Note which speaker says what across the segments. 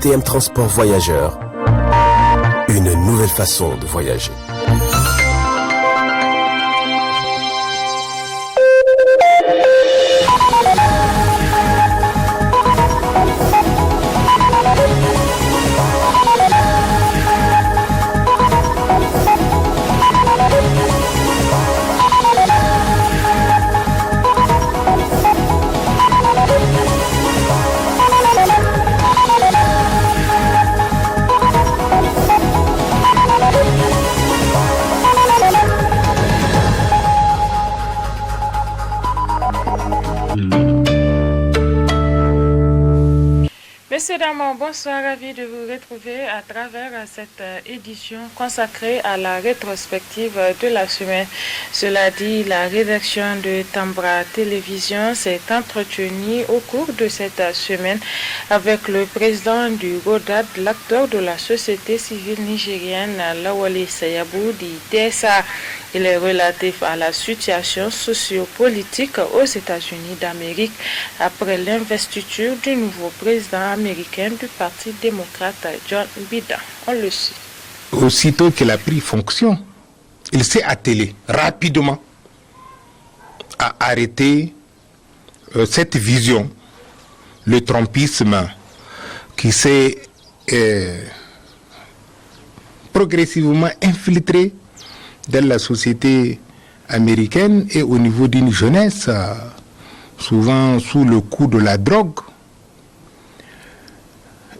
Speaker 1: STM Transport Voyageurs. Une nouvelle façon de voyager.
Speaker 2: Messieurs, dames, bonsoir, ravi de vous retrouver à travers cette édition consacrée à la rétrospective de la semaine. Cela dit, la rédaction de Tambra Télévision s'est entretenue au cours de cette semaine avec le président du GODAD, l'acteur de la société civile nigérienne, Lawali Sayabou, dit DSA. Il est relatif à la situation sociopolitique aux États-Unis d'Amérique après l'investiture du nouveau président américain du Parti démocrate, John Biden. On le suit.
Speaker 3: Aussitôt qu'il a pris fonction, il s'est attelé rapidement à arrêter cette vision, le trumpisme qui s'est progressivement infiltré dans la société américaine et au niveau d'une jeunesse, souvent sous le coup de la drogue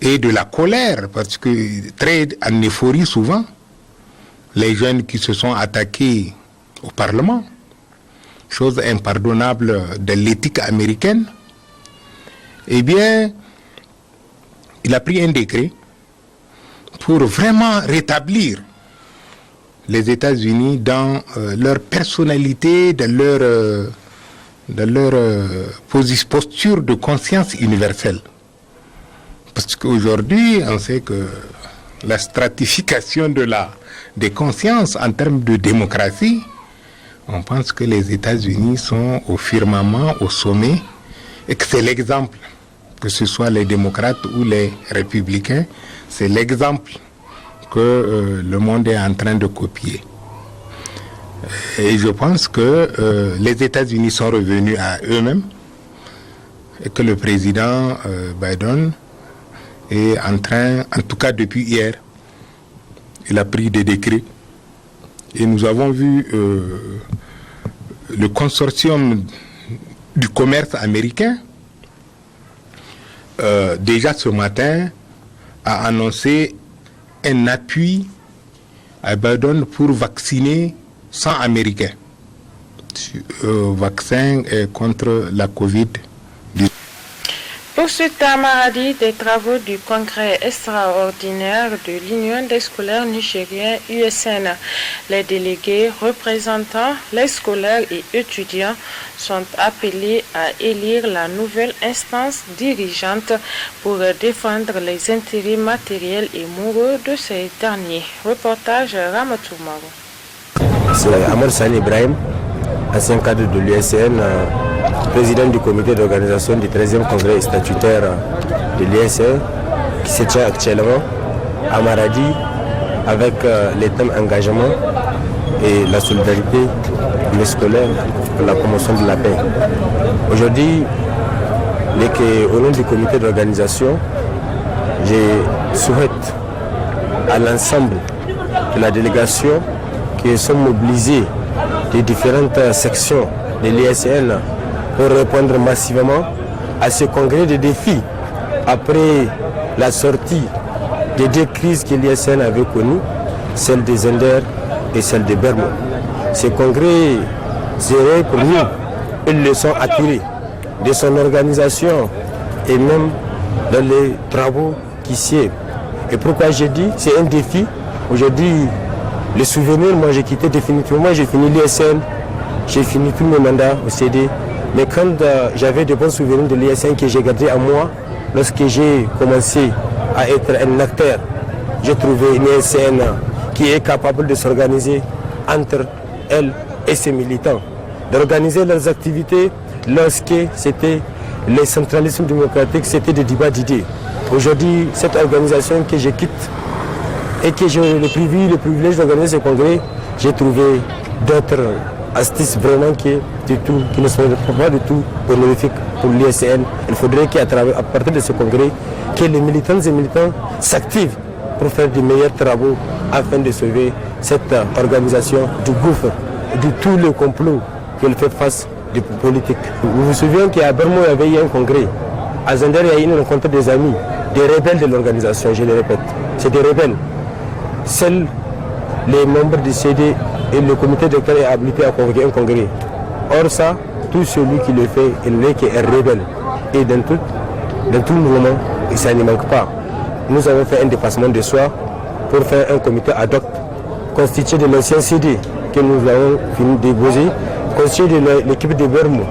Speaker 3: et de la colère, parce que très en euphorie souvent, les jeunes qui se sont attaqués au Parlement, chose impardonnable de l'éthique américaine, eh bien, il a pris un décret pour vraiment rétablir les États-Unis dans leur personnalité, dans leur posture de conscience universelle. Parce qu'aujourd'hui, on sait que la stratification des consciences en termes de démocratie, on pense que les États-Unis sont au firmament, au sommet, et que c'est l'exemple, que ce soit les démocrates ou les républicains, c'est l'exemple que le monde est en train de copier. Et je pense que les États-Unis sont revenus à eux-mêmes et que le président Biden est en train, en tout cas depuis hier, il a pris des décrets. Et nous avons vu le consortium du commerce américain, déjà ce matin, a annoncé un appui à Biden pour vacciner 100 Américains. Vaccin contre la COVID-19.
Speaker 2: Poursuite à Maradi des travaux du congrès extraordinaire de l'Union des scolaires nigériens USN. Les délégués représentant les scolaires et étudiants sont appelés à élire la nouvelle instance dirigeante pour défendre les intérêts matériels et moraux de ces derniers. Reportage Ramatou Maro.
Speaker 4: C'est Amor Sani Ibrahim, ancien cadre de l'USN, président du comité d'organisation du 13e congrès statutaire de l'USN, qui se tient actuellement à Maradi avec les thèmes engagement et la solidarité des scolaires pour la promotion de la paix. Aujourd'hui, au nom du comité d'organisation, je souhaite à l'ensemble de la délégation qui sont mobilisés des différentes sections de l'ISN pour répondre massivement à ce congrès de défis après la sortie des deux crises que l'ISN avait connues, celle des Zender et celle de Bermo. Ce congrès serait pour nous une leçon attirée de son organisation et même dans les travaux qui sied. Et pourquoi j'ai dit c'est un défi. Aujourd'hui, le souvenir, moi j'ai quitté définitivement, j'ai fini l'ISN, j'ai fini tous mes mandats au CD. Mais quand j'avais de bons souvenirs de l'ISN que j'ai gardé à moi, lorsque j'ai commencé à être un acteur, j'ai trouvé une ISN qui est capable de s'organiser entre elle et ses militants, d'organiser leurs activités lorsque c'était le centralisme démocratique, c'était des débats d'idées. Aujourd'hui, cette organisation que je quitte et que j'ai le privilège d'organiser ce congrès, j'ai trouvé d'autres astuces vraiment qui ne sont pas du tout bénéfiques pour l'ISN. Il faudrait qu'à partir de ce congrès, que les militantes et militants s'activent pour faire de meilleurs travaux afin de sauver cette organisation du gouffre, de tous les complots qu'elle fait face des politiques. Vous vous souvenez qu'à Bermo, il y avait eu un congrès. À Zender, il y a eu une rencontre des amis, des rebelles de l'organisation, je le répète. C'est des rebelles. Seuls les membres du CD et le comité directeur est habilité à convoquer un congrès. Or ça, tout celui qui le fait, il n'est qu'un rebelle. Et dans tout mouvement, ça ne manque pas. Nous avons fait un dépassement de soi pour faire un comité ad hoc constitué de l'ancien CD que nous avons fini de déposer, constitué de l'équipe de Bermo,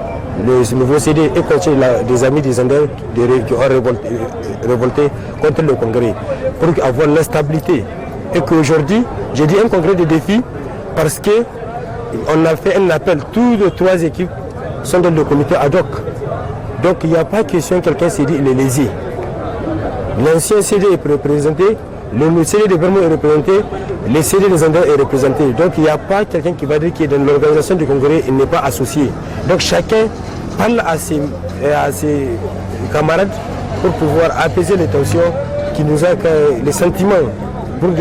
Speaker 4: le nouveau CD et constitué des amis des Andes qui ont révolté contre le congrès pour avoir la stabilité. Et qu'aujourd'hui, j'ai dit un congrès de défi parce qu'on a fait un appel, toutes les 3 équipes sont dans le comité ad hoc. Donc il n'y a pas question quelqu'un s'est dit il est lésé. L'ancien CD est représenté, le CD de Bermo est représenté, le CD des Andes est représenté. Donc il n'y a pas quelqu'un qui va dire qu'il est dans l'organisation du congrès, il n'est pas associé. Donc chacun parle à ses camarades pour pouvoir apaiser les tensions qui nous ont les sentiments, pour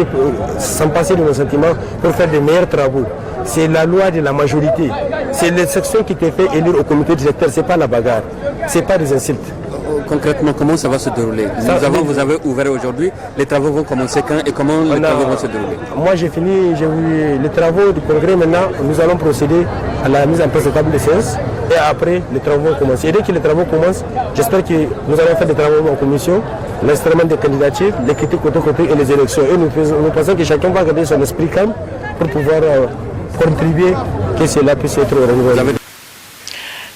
Speaker 4: s'en passer de nos sentiments, pour faire de meilleurs travaux. C'est la loi de la majorité. C'est l'exception qui te fait élire au comité directeur, ce n'est pas la bagarre, ce n'est pas des insultes.
Speaker 5: Concrètement, comment ça va se dérouler? Vous avez ouvert aujourd'hui, les travaux vont commencer quand et comment les travaux vont se dérouler?
Speaker 4: Moi j'ai fini, j'ai vu les travaux du congrès. Maintenant, nous allons procéder à la mise en place de table de séance et après les travaux vont commencer. Et dès que les travaux commencent, j'espère que nous allons faire des travaux en commission, l'instrument des candidatures, les critiques côté et les élections. Et nous pensons que chacun va garder son esprit calme pour pouvoir contribuer que cela puisse être renouvelé.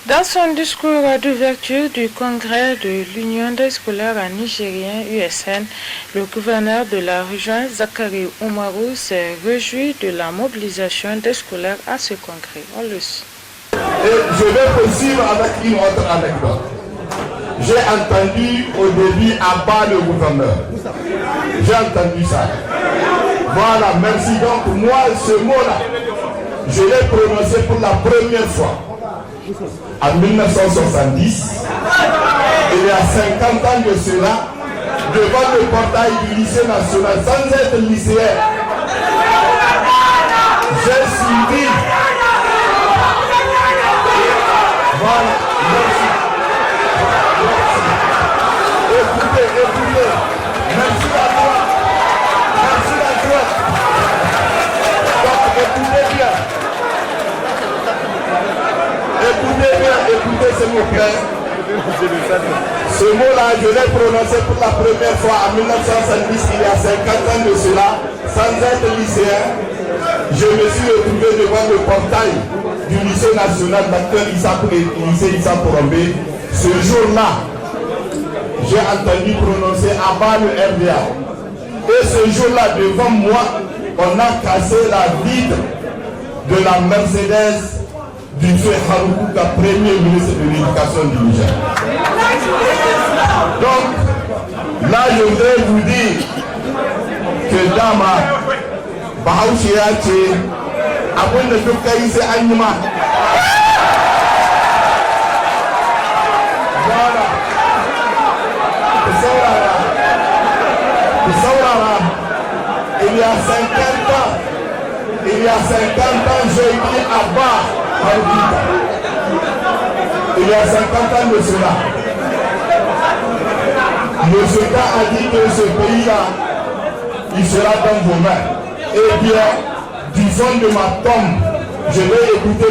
Speaker 2: Dans son discours d'ouverture du congrès de l'Union des scolaires nigériens USN, le gouverneur de la région, Zakari Oumarou, s'est réjoui de la mobilisation des scolaires à ce congrès. On le sait.
Speaker 6: Et je vais poursuivre avec une autre anecdote. J'ai entendu au début à bas le gouverneur. J'ai entendu ça. Voilà, merci. Donc moi, ce mot-là, je l'ai prononcé pour la première fois. En 1970, il y a 50 ans de cela, devant le portail du lycée national, sans être lycéen, j'ai suivi. Voilà, merci. Écoutez, merci à toi. Merci à toi. Donc, écoutez bien. Écoutez s'il vous plaît. Ce mot-là, je l'ai prononcé pour la première fois en 1970, il y a 50 ans de cela, sans être lycéen. Je me suis retrouvé devant le portail du lycée national d'acteur lycée Issa Porombe. Ce jour-là, j'ai entendu prononcer à bas le RDA. Et ce jour-là, devant moi, on a cassé la vitre de la Mercedes du feu Haroukouka, premier ministre de l'éducation du Niger. Donc, là, je voudrais vous dire que dans ma Bahaushiache, avant de tout cas, c'est Anima. Voilà. Il y a 50 ans, j'ai dit à bas. Il y a 50 ans de cela, le Sultan a dit que ce pays-là, il sera dans vos mains. Eh bien, du fond de ma tombe, je vais écouter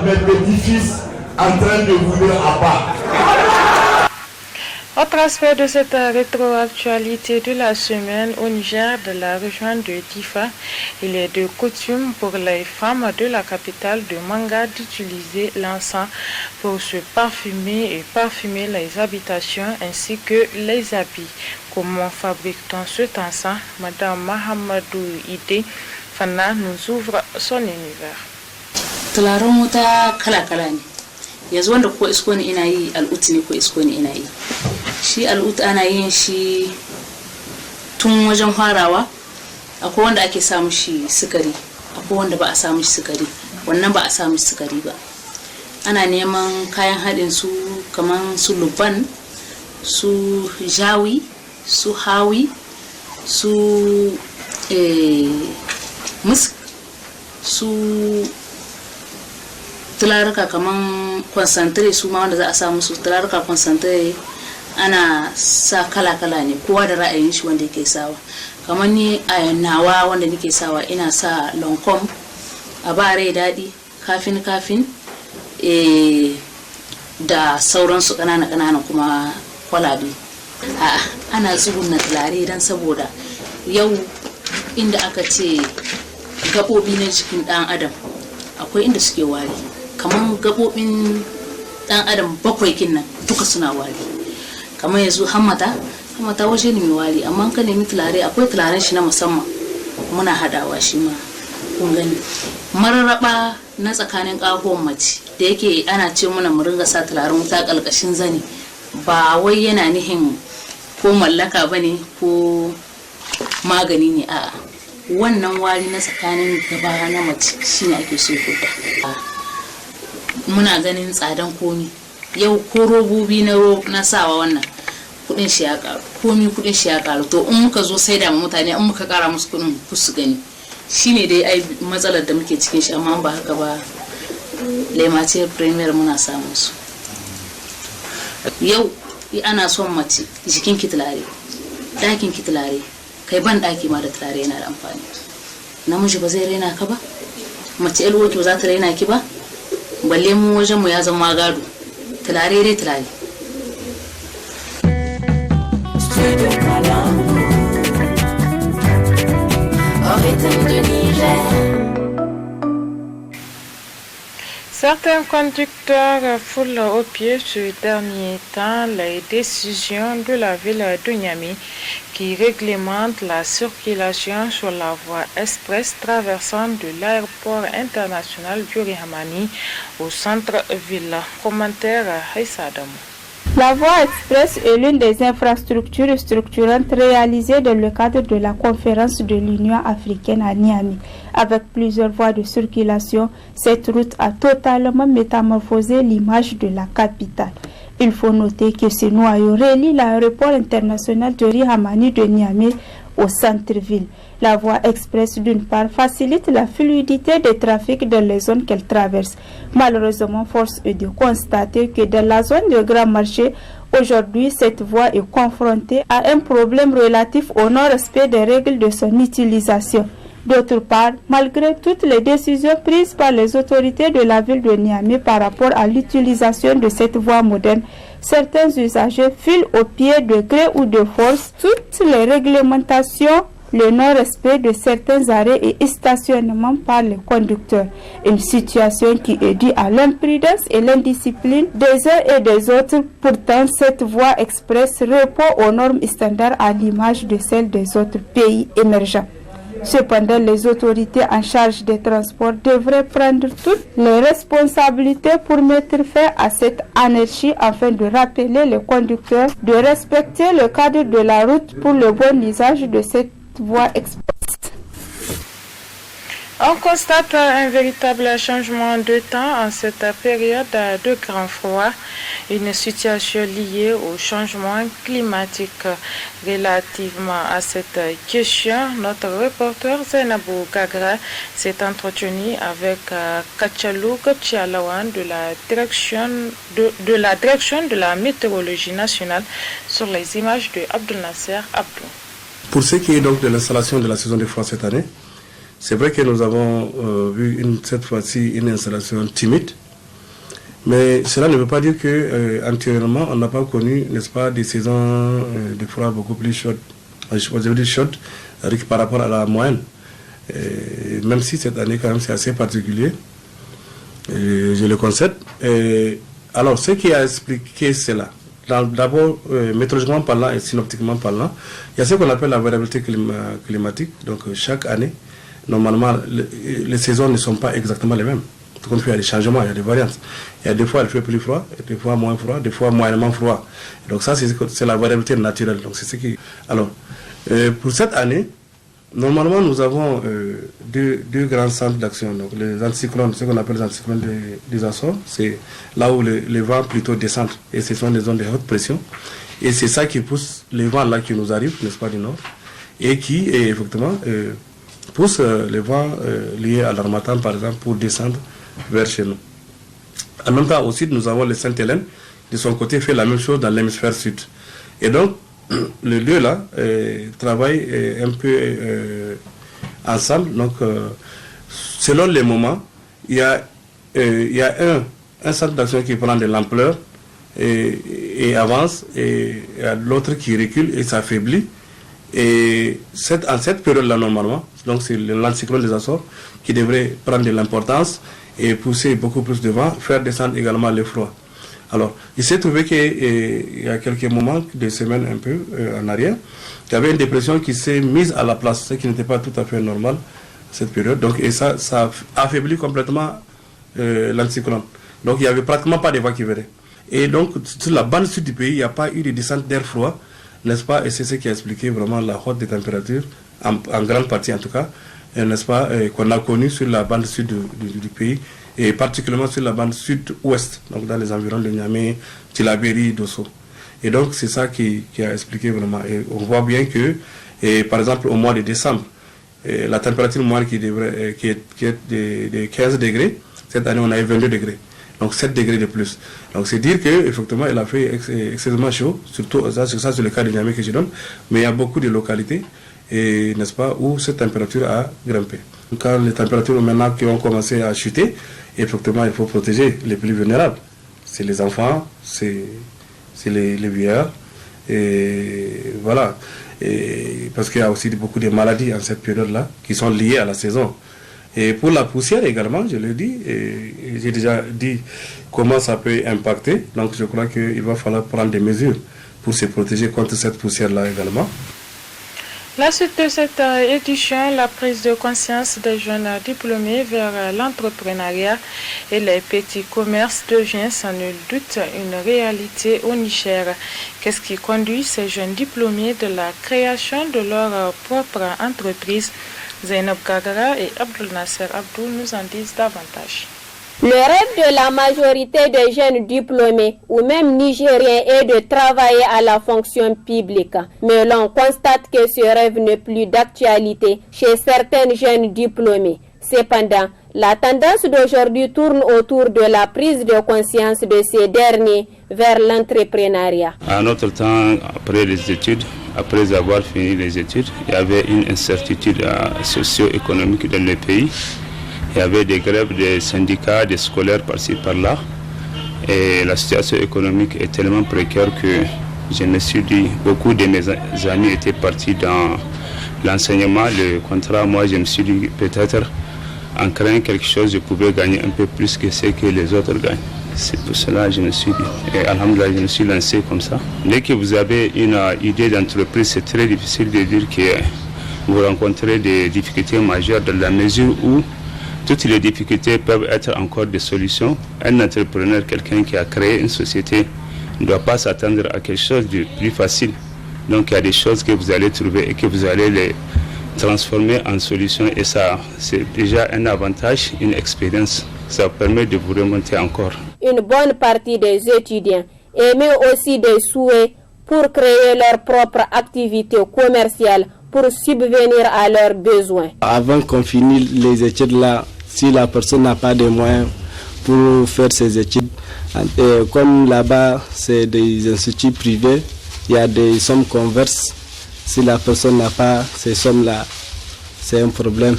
Speaker 6: mes petits-fils en train de vous dire à part.
Speaker 2: Autre aspect de cette rétroactualité de la semaine au Niger, de la région de Difa, il est de coutume pour les femmes de la capitale de Manga d'utiliser l'encens pour se parfumer et parfumer les habitations ainsi que les habits. Comment fabrique-t-on cet encens? Madame Mahamadou Ide Fana nous ouvre son univers.
Speaker 7: shi al'ut ana yin shi tun wajen farawa. Akwai wanda ake samu shi sukari, akwai wanda ba a samu shi sukari, wannan ba a samu shi sukari ba. Ana neman kayan haɗin su kaman su luban, su jawi, su hawi, su musk, su tularuka kaman concentrate su ma wanda za a samu su tularuka concentrate. Ana sa kala-kala ne, kowa da ra'ayin shi wanda yake sawa. Kamar ni a nawa wanda nake sawa ina sa lonkom, a ba rai daɗi, kafin da sauransu ƙanana kuma kwalabe. Ana tsugunna tulare don saboda yau inda aka ce gaɓoɓi na jikin ɗan adam akwai inda suke wari, kamar gaɓoɓin ɗan adam 7 kinnan duka suna wari. Kamar yanzu hammata waje ne mai wari, amma ka nemi tulare akwai tularen shi na musamman muna hadawa shi ma kun gani. Mararraba na tsakanin ƙahuwan mace da yake ana ce muna mu ringa sa tularen wuta ƙalƙashin zani, ba wai yana nihin ko mallaka bane ko magani ne, a'a wannan wari na tsakanin gaba na mace shine ake so kuta. Muna ganin tsadan komi yau, ko robobi na sawa wannan kudin shi ya karu, komi kudin shi ya karu. To in muka zo sai da mutane in muka kara musu kudin su gani, shine dai ai matsalar da muke cikin shi. Amma ba haka ba, lemace premier muna samun su. Yau ana son mace jikin ki tulare, dakin ki tulare, kai ban daki ma da tulare yana da amfani. Namiji ba zai raina ka ba, mace elwoki ba za ta raina ki ba, balle mu wajen mu ya zama gado. Tulare dai tulare.
Speaker 2: Certains conducteurs foulent aux pieds ces derniers temps les décisions de la ville de Niamey qui réglemente la circulation sur la voie express traversant de l'aéroport international Diori Hamani au centre-ville. Commentaire Aïssa Adamou.
Speaker 8: La voie express est l'une des infrastructures structurantes réalisées dans le cadre de la conférence de l'Union africaine à Niamey. Avec plusieurs voies de circulation, cette route a totalement métamorphosé l'image de la capitale. Il faut noter que ce noyau relie l'aéroport international Diori Hamani de Niamey au centre-ville. La voie express, d'une part, facilite la fluidité des trafics dans les zones qu'elle traverse. Malheureusement, force est de constater que dans la zone de Grand Marché, aujourd'hui, cette voie est confrontée à un problème relatif au non-respect des règles de son utilisation. D'autre part, malgré toutes les décisions prises par les autorités de la ville de Niamey par rapport à l'utilisation de cette voie moderne, certains usagers filent au pied de gré ou de force toutes les réglementations, le non-respect de certains arrêts et stationnements par les conducteurs. Une situation qui est due à l'imprudence et l'indiscipline des uns et des autres. Pourtant, cette voie express répond aux normes standards à l'image de celles des autres pays émergents. Cependant, les autorités en charge des transports devraient prendre toutes les responsabilités pour mettre fin à cette anarchie afin de rappeler les conducteurs de respecter le cadre de la route pour le bon usage de cette voie express.
Speaker 2: On constate un véritable changement de temps en cette période de grand froid, une situation liée au changement climatique. Relativement à cette question, notre reporter Zainabou Gagra s'est entretenu avec Kachalou Gotchialawan de la direction de la météorologie nationale sur les images de Abdel Nasser Abdou.
Speaker 9: Pour ce qui est donc de l'installation de la saison de froid cette année, c'est vrai que nous avons vu cette fois-ci une installation timide, mais cela ne veut pas dire que antérieurement on n'a pas connu, n'est-ce pas, des saisons de froid beaucoup plus chaudes, par rapport à la moyenne. Même si cette année quand même c'est assez particulier, je le concède. Alors ce qui a expliqué cela, d'abord météorologiquement parlant et synoptiquement parlant, il y a ce qu'on appelle la variabilité climatique. Donc chaque année, normalement, les saisons ne sont pas exactement les mêmes. compte fait, il y a des changements, il y a des variantes. Il y a des fois, il fait plus froid, des fois moins froid, des fois moyennement froid. Donc ça, c'est la variabilité naturelle. Donc c'est ce qui... Alors, pour cette année, normalement, nous avons deux grands centres d'action. Donc les anticyclones, ce qu'on appelle les anticyclones des Açores, c'est là où les vents plutôt descendent. Et ce sont des zones de haute pression. Et c'est ça qui pousse les vents là qui nous arrivent, n'est-ce pas, du nord, et qui, effectivement, pousse les vents liés à l'harmattan, par exemple, pour descendre vers chez nous. En même temps, au sud, nous avons le Sainte-Hélène, de son côté, fait la même chose dans l'hémisphère sud. Et donc, les deux là travaillent un peu ensemble. Donc, selon les moments, il y a un centre d'action qui prend de l'ampleur et avance, et l'autre qui recule et s'affaiblit. Et en cette période-là, normalement, donc c'est l'anticyclone des Açores qui devrait prendre de l'importance et pousser beaucoup plus de vent, faire descendre également le froid. Alors, il s'est trouvé qu'il y a quelques moments, des semaines un peu en arrière, il y avait une dépression qui s'est mise à la place, ce qui n'était pas tout à fait normal cette période. Donc, et ça affaiblit complètement l'anticyclone. Donc, il n'y avait pratiquement pas de vent qui venait. Et donc, sur la bande sud du pays, il n'y a pas eu de descente d'air froid, n'est-ce pas? Et c'est ce qui a expliqué vraiment la hausse des températures, en grande partie en tout cas, n'est-ce pas, qu'on a connu sur la bande sud du pays, et particulièrement sur la bande sud-ouest, donc dans les environs de Niamey, Tillabéri, Dosso. Et donc c'est ça qui a expliqué vraiment. Et on voit bien que, par exemple, au mois de décembre, la température moyenne qui est de 15 degrés, cette année on a eu 22 degrés. Donc 7 degrés de plus. Donc c'est dire qu'effectivement il a fait extrêmement chaud, surtout ça c'est le cas de Niamey que je donne, mais il y a beaucoup de localités, n'est-ce pas, où cette température a grimpé. Quand les températures maintenant qui ont commencé à chuter, effectivement il faut protéger les plus vulnérables. C'est les enfants, c'est les vieillards, et voilà. Et parce qu'il y a aussi beaucoup de maladies en cette période-là qui sont liées à la saison. Et pour la poussière également, je l'ai dit, et j'ai déjà dit comment ça peut impacter. Donc je crois qu'il va falloir prendre des mesures pour se protéger contre cette poussière-là également.
Speaker 2: La suite de cette édition, la prise de conscience des jeunes diplômés vers l'entrepreneuriat et les petits commerces devient sans nul doute une réalité au Niger. Qu'est-ce qui conduit ces jeunes diplômés de la création de leur propre entreprise? Zainab Gagara et Abdul Nasser Abdul nous en disent davantage.
Speaker 10: Le rêve de la majorité des jeunes diplômés ou même nigériens est de travailler à la fonction publique. Mais l'on constate que ce rêve n'est plus d'actualité chez certains jeunes diplômés. Cependant, la tendance d'aujourd'hui tourne autour de la prise de conscience de ces derniers vers l'entrepreneuriat.
Speaker 11: À notre temps, après les études, après avoir fini les études, il y avait une incertitude socio-économique dans le pays. Il y avait des grèves des syndicats, des scolaires par-ci par-là. Et la situation économique est tellement précaire que je me suis dit, beaucoup de mes amis étaient partis dans l'enseignement, le contrat. Moi, je me suis dit, peut-être en créant quelque chose, je pouvais gagner un peu plus que ce que les autres gagnent. C'est pour cela que je me suis dit, et alhamdoulilah, je me suis lancé comme ça. Dès que vous avez une idée d'entreprise, c'est très difficile de dire que vous rencontrez des difficultés majeures dans la mesure où toutes les difficultés peuvent être encore des solutions. Un entrepreneur, quelqu'un qui a créé une société, ne doit pas s'attendre à quelque chose de plus facile. Donc il y a des choses que vous allez trouver et que vous allez les transformer en solutions. Et ça, c'est déjà un avantage, une expérience. Ça permet de vous remonter encore.
Speaker 10: Une bonne partie des étudiants émettent aussi des souhaits pour créer leur propre activité commerciale pour subvenir à leurs besoins.
Speaker 12: Avant qu'on finisse les études là, si la personne n'a pas de moyens pour faire ses études, comme là-bas c'est des instituts privés, il y a des sommes qu'on verse. Si la personne n'a pas ces sommes-là, c'est un problème.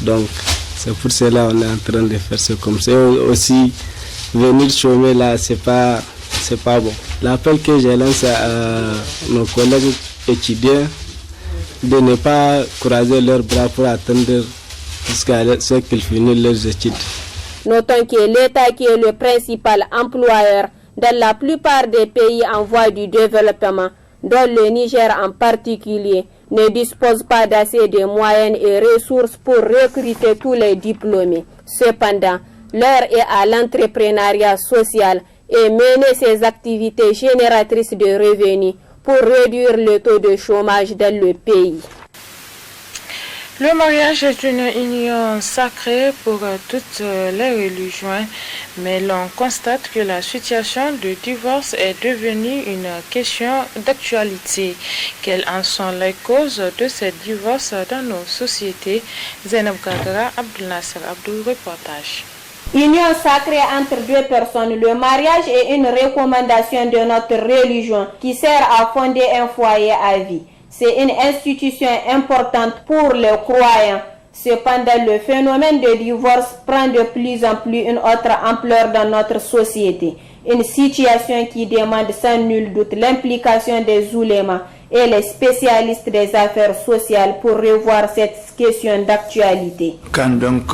Speaker 12: Donc c'est pour cela qu'on est en train de faire ce comme ça. Aussi, venir chômer là, c'est pas bon. L'appel que j'ai lancé à nos collègues étudiants, de ne pas croiser leurs bras pour attendre jusqu'à ce qu'ils finissent leurs études.
Speaker 10: Notons que l'État, qui est le principal employeur dans la plupart des pays en voie du développement, dont le Niger en particulier, ne dispose pas d'assez de moyens et ressources pour recruter tous les diplômés. Cependant, l'heure est à l'entrepreneuriat social et mener ses activités génératrices de revenus pour réduire le taux de chômage dans le pays.
Speaker 2: Le mariage est une union sacrée pour toutes les religions, mais l'on constate que la situation de divorce est devenue une question d'actualité. Quelles en sont les causes de ces divorces dans nos sociétés? Zainab Gagara, Abdel Nasser Abdou, reportage.
Speaker 10: Union sacrée entre deux personnes, le mariage est une recommandation de notre religion qui sert à fonder un foyer à vie. C'est une institution importante pour les croyants. Cependant, le phénomène de divorce prend de plus en plus une autre ampleur dans notre société. Une situation qui demande sans nul doute l'implication des oulémas et les spécialistes des affaires sociales pour revoir cette question d'actualité.
Speaker 13: Quand donc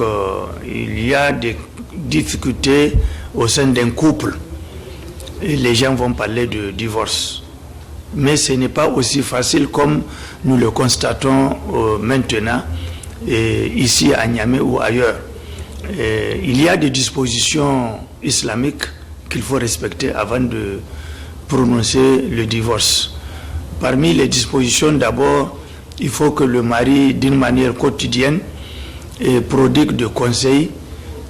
Speaker 13: il y a des difficultés au sein d'un couple, et les gens vont parler de divorce. Mais ce n'est pas aussi facile comme nous le constatons maintenant, ici à Niamey ou ailleurs. Il y a des dispositions islamiques qu'il faut respecter avant de prononcer le divorce. Parmi les dispositions, d'abord, il faut que le mari, d'une manière quotidienne, prodigue de conseils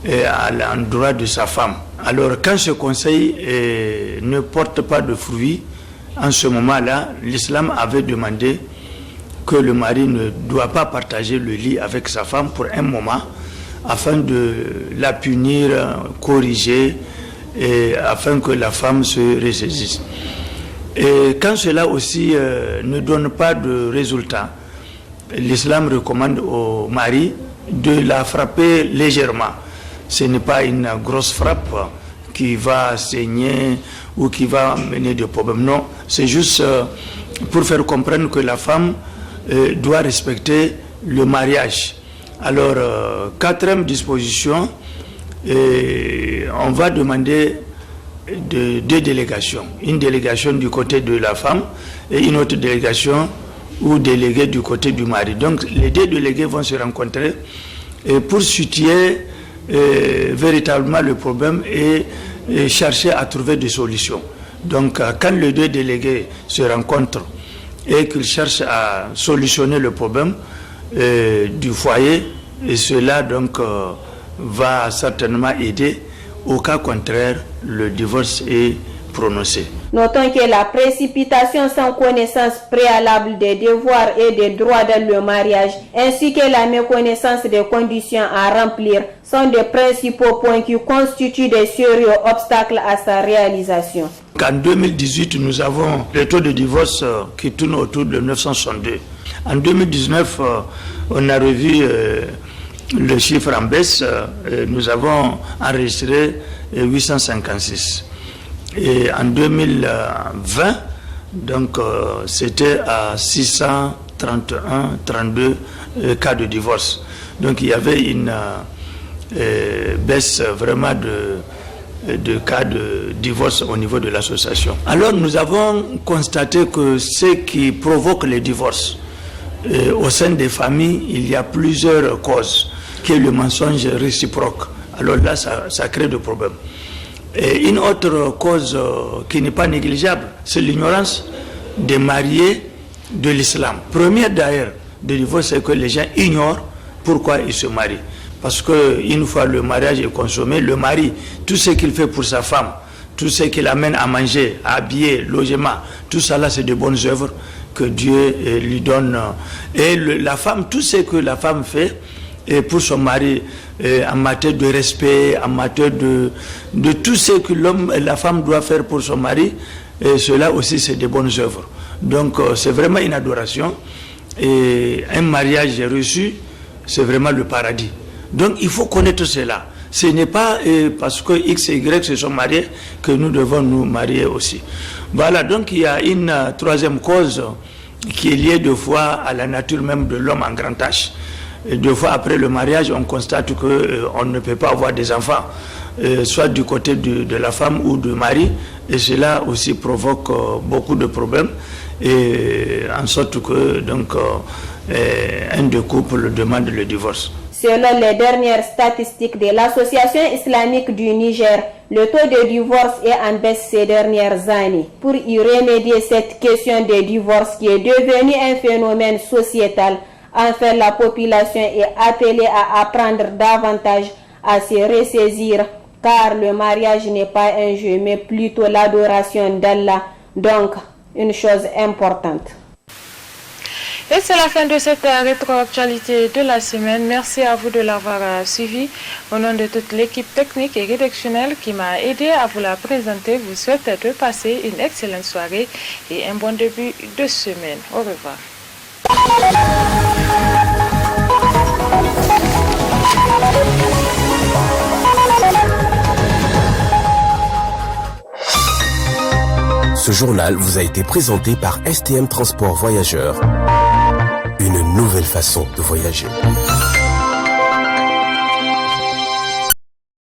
Speaker 13: à l'endroit de sa femme. Alors, quand ce conseil ne porte pas de fruits, en ce moment-là, l'islam avait demandé que le mari ne doit pas partager le lit avec sa femme pour un moment, afin de la punir, corriger, et afin que la femme se ressaisisse. Et quand cela aussi ne donne pas de résultat, l'islam recommande au mari de la frapper légèrement. Ce n'est pas une grosse frappe qui va saigner ou qui va mener des problèmes. Non, c'est juste pour faire comprendre que la femme doit respecter le mariage. Alors, quatrième disposition, on va demander deux délégations. Une délégation du côté de la femme et une autre délégation ou déléguée du côté du mari. Donc, les deux délégués vont se rencontrer pour situer véritablement le problème et chercher à trouver des solutions. Donc, quand les deux délégués se rencontrent et qu'ils cherchent à solutionner le problème du foyer, et cela donc va certainement aider. Au cas contraire, le divorce est prononcé.
Speaker 10: Notons que la précipitation sans connaissance préalable des devoirs et des droits dans le mariage, ainsi que la méconnaissance des conditions à remplir, sont des principaux points qui constituent des sérieux obstacles à sa réalisation.
Speaker 13: En 2018, nous avons le taux de divorce qui tourne autour de 962. En 2019, on a revu le chiffre en baisse. Nous avons enregistré 856. Et en 2020, donc c'était à 631-32 cas de divorce. Donc il y avait une baisse vraiment de cas de divorce au niveau de l'association. Alors nous avons constaté que ce qui provoque les divorces au sein des familles, il y a plusieurs causes, qui est le mensonge réciproque. Alors là, ça crée des problèmes. Et une autre cause qui n'est pas négligeable, c'est l'ignorance des mariés de l'islam. Première d'ailleurs de divorce, c'est que les gens ignorent pourquoi ils se marient. Parce qu'une fois le mariage est consommé, le mari, tout ce qu'il fait pour sa femme, tout ce qu'il amène à manger, à habiller, logement, tout ça là, c'est de bonnes œuvres que Dieu lui donne. Et la femme, tout ce que la femme fait pour son mari, en matière de respect, en matière de tout ce que l'homme et la femme doivent faire pour son mari, et cela aussi c'est de bonnes œuvres. Donc c'est vraiment une adoration. Et un mariage reçu, c'est vraiment le paradis. Donc il faut connaître cela. Ce n'est pas parce que X et Y se sont mariés que nous devons nous marier aussi. Voilà, donc il y a une troisième cause qui est liée deux fois à la nature même de l'homme en grand âge. Et deux fois après le mariage, on constate qu'on ne peut pas avoir des enfants, soit du côté de la femme ou du mari, et cela aussi provoque beaucoup de problèmes. et en sorte que donc un des couples demande le divorce.
Speaker 10: Selon les dernières statistiques de l'Association islamique du Niger, le taux de divorce est en baisse ces dernières années. Pour y remédier cette question de divorce qui est devenue un phénomène sociétal, enfin la population est appelée à apprendre davantage à se ressaisir, car le mariage n'est pas un jeu mais plutôt l'adoration d'Allah, donc une chose importante.
Speaker 2: Et c'est la fin de cette rétroactualité de la semaine. Merci à vous de l'avoir suivi. Au nom de toute l'équipe technique et rédactionnelle qui m'a aidé à vous la présenter, je vous souhaite de passer une excellente soirée et un bon début de semaine. Au revoir.
Speaker 1: Ce journal vous a été présenté par STM Transport Voyageurs. Une nouvelle façon de voyager.